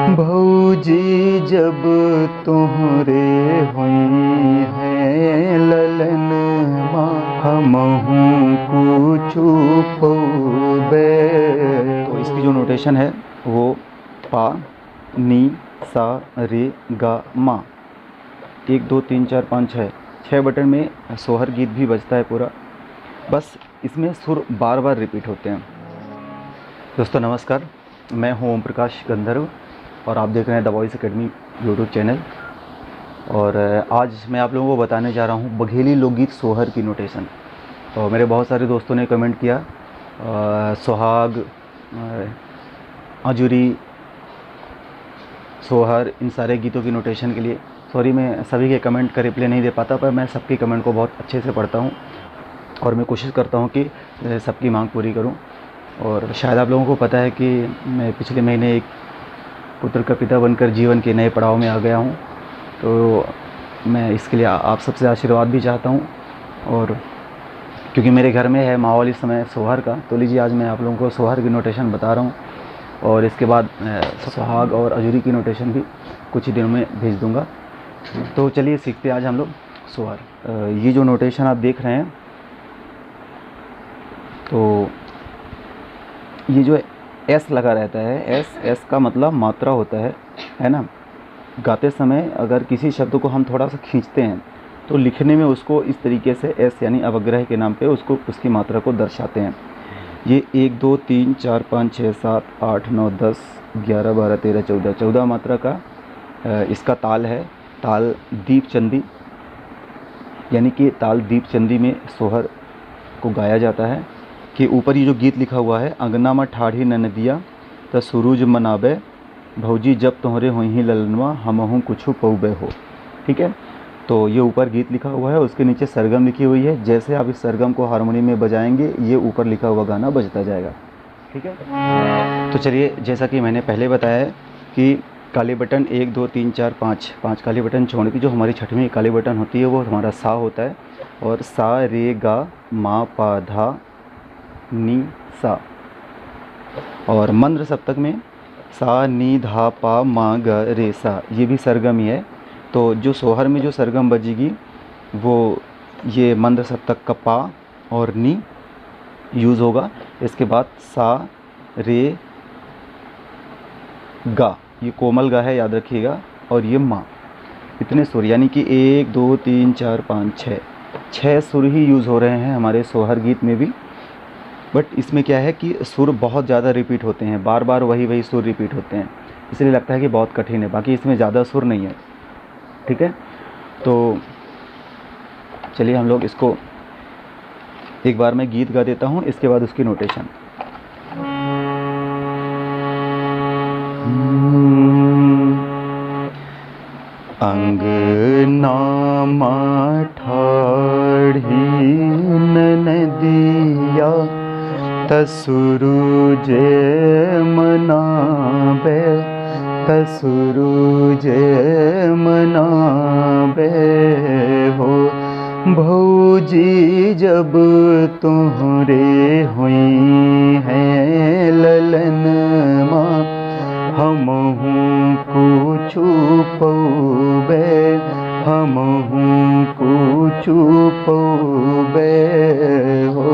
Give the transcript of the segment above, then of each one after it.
भौजी जब तुम्हरे हुई हैं ललन माँ हमहू कुछु पौबे। तो इसकी जो नोटेशन है वो पा नी सा रे गा मा। 1 2 3 4 5 6 6 बटन में सोहर गीत भी बजता है पूरा, बस इसमें सुर बार बार रिपीट होते हैं। दोस्तों नमस्कार, मैं हूं ओम प्रकाश गंधर्व और आप देख रहे हैं the voice academy YouTube channel. और आज मैं आप लोगों को बताने जा रहा हूं बघेली लोकगीत सोहर की नोटेशन। तो मेरे बहुत सारे दोस्तों ने कमेंट किया सुहाग, आजुरी, सोहर, इन सारे गीतों की नोटेशन के लिए। सॉरी, मैं सभी के कमेंट का रिप्लाई नहीं दे पाता, पर मैं सबके कमेंट को बहुत अच्छे से पढ़ता हूं और मैं कोशिश करता हूं कि सबकी मांग पूरी करूं। और शायद आप लोगों को पता है कि मैं पिछले महीने एक पुत्र का पिता बनकर जीवन के नए पड़ाव में आ गया हूं, तो मैं इसके लिए आप सबसे आशीर्वाद भी चाहता हूं। और क्योंकि मेरे घर में है माहौल इस समय सोहर का, तो लीजिए आज मैं आप लोगों को सोहर की नोटेशन बता रहा हूं और इसके बाद सुहाग और आजुरी की नोटेशन भी कुछ ही दिनों में भेज दूंगा। तो चलिए सीखते हैं आज हम लोग सोहर। ये जो नोटेशन आप देख रहे हैं, तो ये जो एस लगा रहता है, एस का मतलब मात्रा होता है ना। गाते समय अगर किसी शब्द को हम थोड़ा सा खींचते हैं तो लिखने में उसको इस तरीके से एस यानी अवग्रह के नाम पे उसको उसकी मात्रा को दर्शाते हैं। ये 1 2 3 4 5 6 7 8 9 10 11 12 13 14 14 मात्रा का इसका ताल है। ताल दीप चंदी, यानी कि ताल दीप चंदी में सोहर को गाया जाता है। कि ऊपर ये जो गीत लिखा हुआ है, अंगना में ठाढ़ी ननदिया त सुरूज मनाबे, भौजी जब तोहरे होई ही ललनवा हमहू कुछु पौबे हो। ठीक है, तो ये ऊपर गीत लिखा हुआ है, उसके नीचे सरगम लिखी हुई है। जैसे आप इस सरगम को हारमोनियम में बजाएंगे ये ऊपर लिखा हुआ गाना बजता जाएगा। ठीक है, तो चलिए, जैसा कि मैंने पहले बताया है कि काले बटन 1 2 3 4 5 काले बटन छोड़ के जो हमारी छठवीं काले बटन होती है वो हमारा सा होता है। और सा रे गा मा पा धा नी सा। और मंद्र सप्तक में सा नी धा पा मा ग रे सा, ये भी सरगम ही है। तो जो सोहर में जो सरगम बजेगी वो ये मंद्र सप्तक का पा और नी यूज़ होगा। इसके बाद सा रे गा, ये कोमल गा है, याद रखिएगा। और ये माँ, इतने सुर, यानी कि 1 2 3 4 5 6 सुर ही यूज़ हो रहे हैं हमारे सोहर गीत में भी। बट इसमें क्या है कि सुर बहुत ज़्यादा रिपीट होते हैं, बार बार वही सुर रिपीट होते हैं, इसलिए लगता है कि बहुत कठिन है। बाकी इसमें ज़्यादा सुर नहीं है। ठीक है, तो चलिए हम लोग इसको एक बार मैं गीत गा देता हूँ, इसके बाद उसकी नोटेशन। अंगना मा ठाढ़ी ननदिया त सुरूज मनाबे, त सुरूज मनाबे हो। भौजी जब तुम्हरे हुई हैं ललन माँ हमहू कुछु पौबे, हमहू कुछु पौबे हो।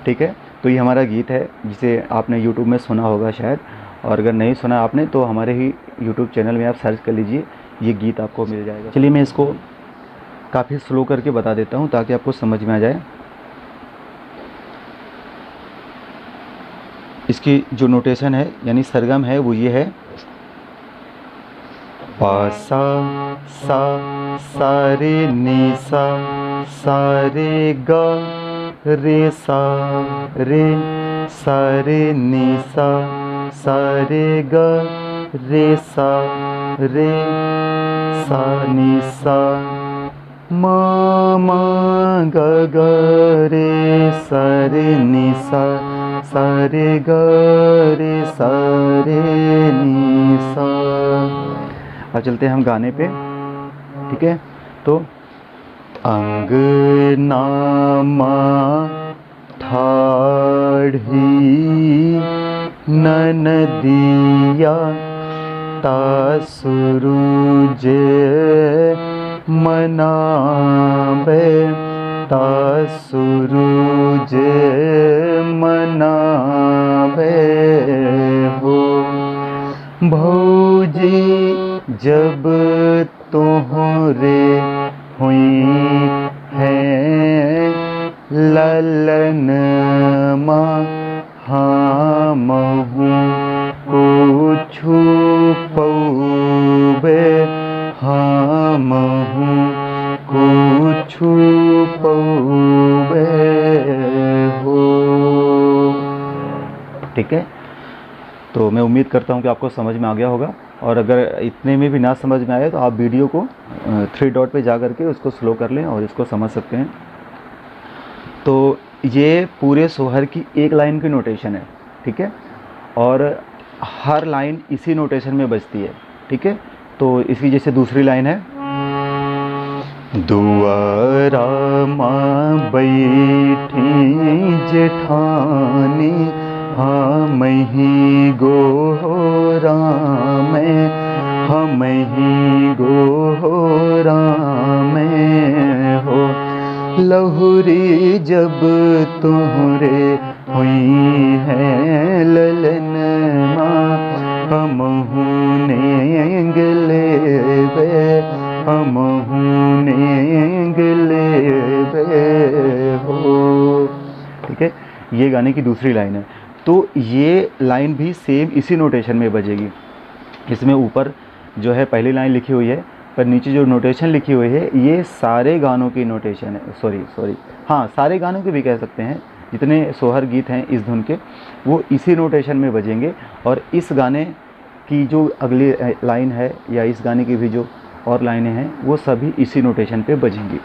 ठीक है, तो ये हमारा गीत है जिसे आपने YouTube में सुना होगा शायद, और अगर नहीं सुना आपने तो हमारे ही YouTube चैनल में आप सर्च कर लीजिए, ये गीत आपको मिल जाएगा। चलिए मैं इसको काफ़ी स्लो करके बता देता हूँ ताकि आपको समझ में आ जाए। इसकी जो नोटेशन है यानी सरगम है वो ये है, पा सा सा रे नी सा रे गा रे सा रे नी सा रे गा रे सा नी सा, मा ग ग रे सा रे नी सा रे ग रे सा रे नी सा। अब चलते हैं हम गाने पे। ठीक है, तो अंगना मा ठाढ़ी ननदिया ता सूरज मनावे, ता सूरज मनावे हो। भौजी जब तोहरे हुई हैं ललन माँ, हमहु कुछु पौबे, हमहु कुछु पौबे हो। ठीक है, तो मैं उम्मीद करता हूँ कि आपको समझ में आ गया होगा, और अगर इतने में भी ना समझ में आए तो आप वीडियो को 3 डॉट पे जा करके उसको स्लो कर लें और इसको समझ सकते हैं। तो ये पूरे सोहर की एक लाइन की नोटेशन है, ठीक है, और हर लाइन इसी नोटेशन में बजती है, ठीक है। तो इसकी जैसे दूसरी लाइन है, दुआरा माँ बैठी जेठानी, हम ही गोरा में, हम ही गोरा में हो। लहुरी जब तुहरे हुई है ललन माँ, हमहु नेंग लेवे, हमहु नेंग लेवे हो। ठीक है, ये गाने की दूसरी लाइन है। तो ये लाइन भी सेम इसी नोटेशन में बजेगी। इसमें ऊपर जो है पहली लाइन लिखी हुई है, पर नीचे जो नोटेशन लिखी हुई है ये सारे गानों की नोटेशन है। सॉरी हाँ, सारे गानों के भी कह सकते हैं, जितने सोहर गीत हैं इस धुन के वो इसी नोटेशन में बजेंगे। और इस गाने की जो अगली लाइन है या इस गाने की भी जो और लाइनें हैं वो सभी इसी नोटेशन पे बजेंगी।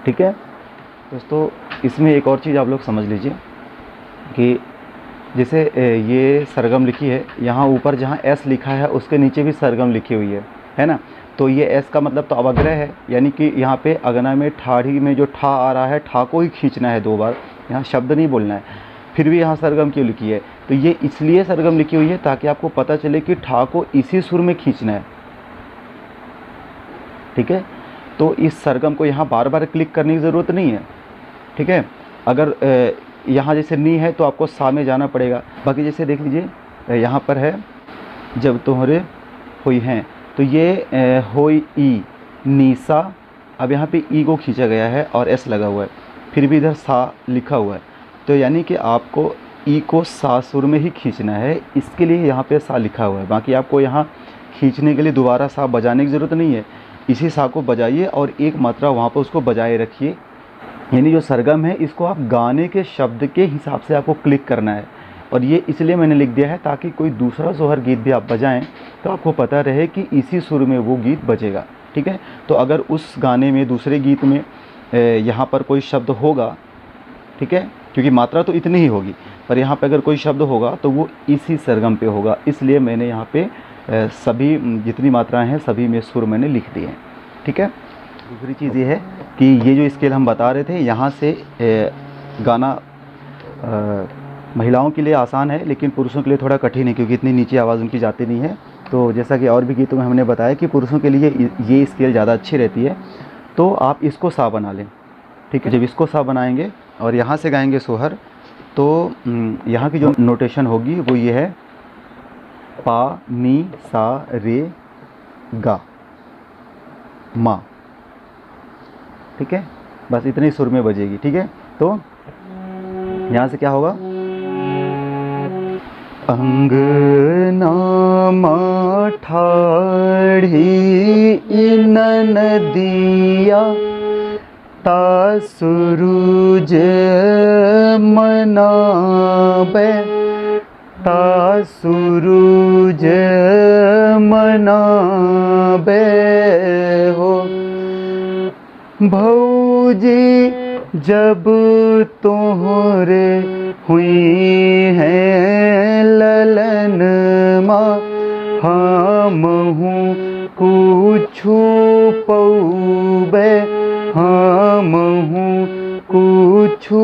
ठीक है दोस्तों, इसमें एक और चीज़ आप लोग समझ लीजिए कि जैसे ये सरगम लिखी है, यहाँ ऊपर जहाँ एस लिखा है उसके नीचे भी सरगम लिखी हुई है ना। तो ये एस का मतलब तो अवग्रह है, यानी कि यहाँ पे अगना में ठाड़ी में जो ठा आ रहा है, ठा को ही खींचना है 2 बार, यहाँ शब्द नहीं बोलना है। फिर भी यहाँ सरगम क्यों लिखी है, तो ये इसलिए सरगम लिखी हुई है ताकि आपको पता चले कि ठा को इसी सुर में खींचना है। ठीक है, तो इस सरगम को यहाँ बार बार क्लिक करने की ज़रूरत नहीं है। ठीक है, अगर यहाँ जैसे नी है तो आपको सा में जाना पड़ेगा। बाकी जैसे देख लीजिए यहाँ पर है जब तुम्हारे हुई हैं, तो ये होई ई नीसा, अब यहाँ पे ई को खींचा गया है और एस लगा हुआ है, फिर भी इधर सा लिखा हुआ है। तो यानी कि आपको ई को सा सुर में ही खींचना है, इसके लिए यहाँ पे सा लिखा हुआ है। बाकी आपको यहाँ खींचने के लिए दोबारा सा बजाने की ज़रूरत नहीं है, इसी सा को बजाइए और एक मात्रा वहाँ पर उसको बजाए रखिए। यानी जो सरगम है इसको आप गाने के शब्द के हिसाब से आपको क्लिक करना है, और ये इसलिए मैंने लिख दिया है ताकि कोई दूसरा सोहर गीत भी आप बजाएं तो आपको पता रहे कि इसी सुर में वो गीत बजेगा। ठीक है, तो अगर उस गाने में दूसरे गीत में यहाँ पर कोई शब्द होगा, ठीक है, क्योंकि मात्रा तो इतनी ही होगी, पर यहाँ पर अगर कोई शब्द होगा तो वो इसी सरगम पे होगा, इसलिए मैंने यहाँ पे सभी जितनी मात्राएं हैं सभी में सुर मैंने लिख दिए हैं। ठीक है, दूसरी चीज़ ये है कि ये जो स्केल हम बता रहे थे, यहाँ से गाना महिलाओं के लिए आसान है लेकिन पुरुषों के लिए थोड़ा कठिन है, क्योंकि इतनी नीचे आवाज़ उनकी जाती नहीं है। तो जैसा कि और भी गीतों में हमने बताया कि पुरुषों के लिए ये स्केल ज़्यादा अच्छी रहती है, तो आप इसको सा बना लें। ठीक है, जब इसको सा बनाएंगे और यहाँ से गाएंगे सोहर, तो यहाँ की जो नोटेशन होगी वो ये है पा नी सा रे गा मा। ठीक है, बस इतनी सुर में बजेगी। ठीक है, तो यहाँ से क्या होगा, अंगना माँ ठाढ़ी ननदिया, ता सूरज मनावे, ता सूरज मनावे हो। भौजी जब तोहरे हुई हैं ललन माँ, हमहु कुछु पौबे, हमहु कुछु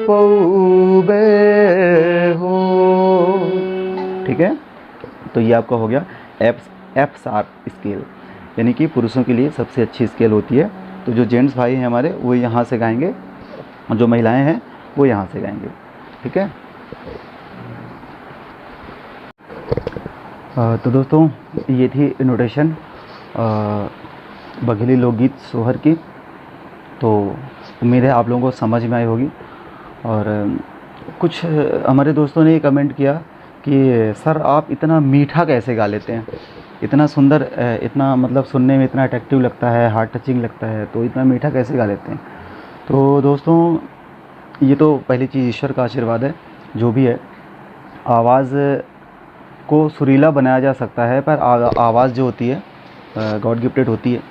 पौबे हो। तो ये आपका हो गया एफ शार्प स्केल, यानी कि पुरुषों के लिए सबसे अच्छी स्केल होती है। तो जो जेंट्स भाई हैं हमारे वो यहाँ से गाएंगे और जो महिलाएं हैं वो यहाँ से गाएंगे, ठीक है। तो दोस्तों ये थी नोटेशन बघेली लोकगीत सोहर की। तो उम्मीद है आप लोगों को समझ में आई होगी। और कुछ हमारे दोस्तों ने कमेंट किया कि सर आप इतना मीठा कैसे गा लेते हैं, इतना सुंदर, इतना मतलब सुनने में इतना अट्रैक्टिव लगता है, हार्ट टचिंग लगता है, तो इतना मीठा कैसे गा लेते हैं। तो दोस्तों ये तो पहली चीज़ ईश्वर का आशीर्वाद है। जो भी है, आवाज़ को सुरीला बनाया जा सकता है, पर आवाज़ जो होती है गॉड गिफ्टेड होती है।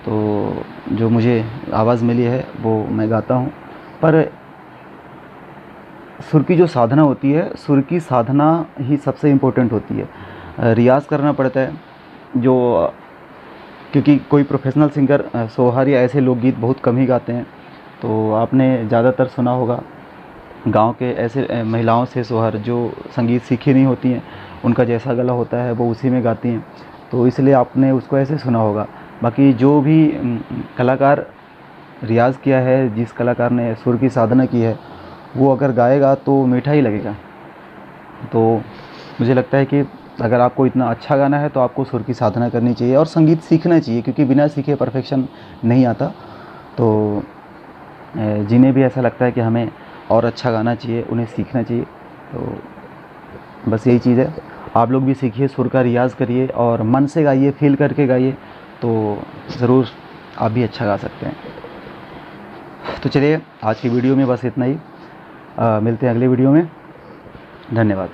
तो जो मुझे आवाज़ मिली है वो मैं गाता हूँ। पर सुर की जो साधना होती है, सुर की साधना ही सबसे इम्पोर्टेंट होती है। रियाज़ करना पड़ता है, जो क्योंकि कोई प्रोफेशनल सिंगर सोहर या ऐसे लोकगीत बहुत कम ही गाते हैं। तो आपने ज़्यादातर सुना होगा गांव के ऐसे महिलाओं से सोहर जो संगीत सीखी नहीं होती हैं, उनका जैसा गला होता है वो उसी में गाती हैं, तो इसलिए आपने उसको ऐसे सुना होगा। बाकी जो भी कलाकार रियाज़ किया है, जिस कलाकार ने सुर की साधना की है, वो अगर गाएगा तो मीठा ही लगेगा। तो मुझे लगता है कि अगर आपको इतना अच्छा गाना है तो आपको सुर की साधना करनी चाहिए और संगीत सीखना चाहिए, क्योंकि बिना सीखे परफेक्शन नहीं आता। तो जिन्हें भी ऐसा लगता है कि हमें और अच्छा गाना चाहिए, उन्हें सीखना चाहिए। तो बस यही चीज़ है, आप लोग भी सीखिए, सुर का रियाज़ करिए और मन से गाइए, फील करके गाइए, तो ज़रूर आप भी अच्छा गा सकते हैं। तो चलिए आज की वीडियो में बस इतना ही, मिलते हैं अगले वीडियो में। धन्यवाद।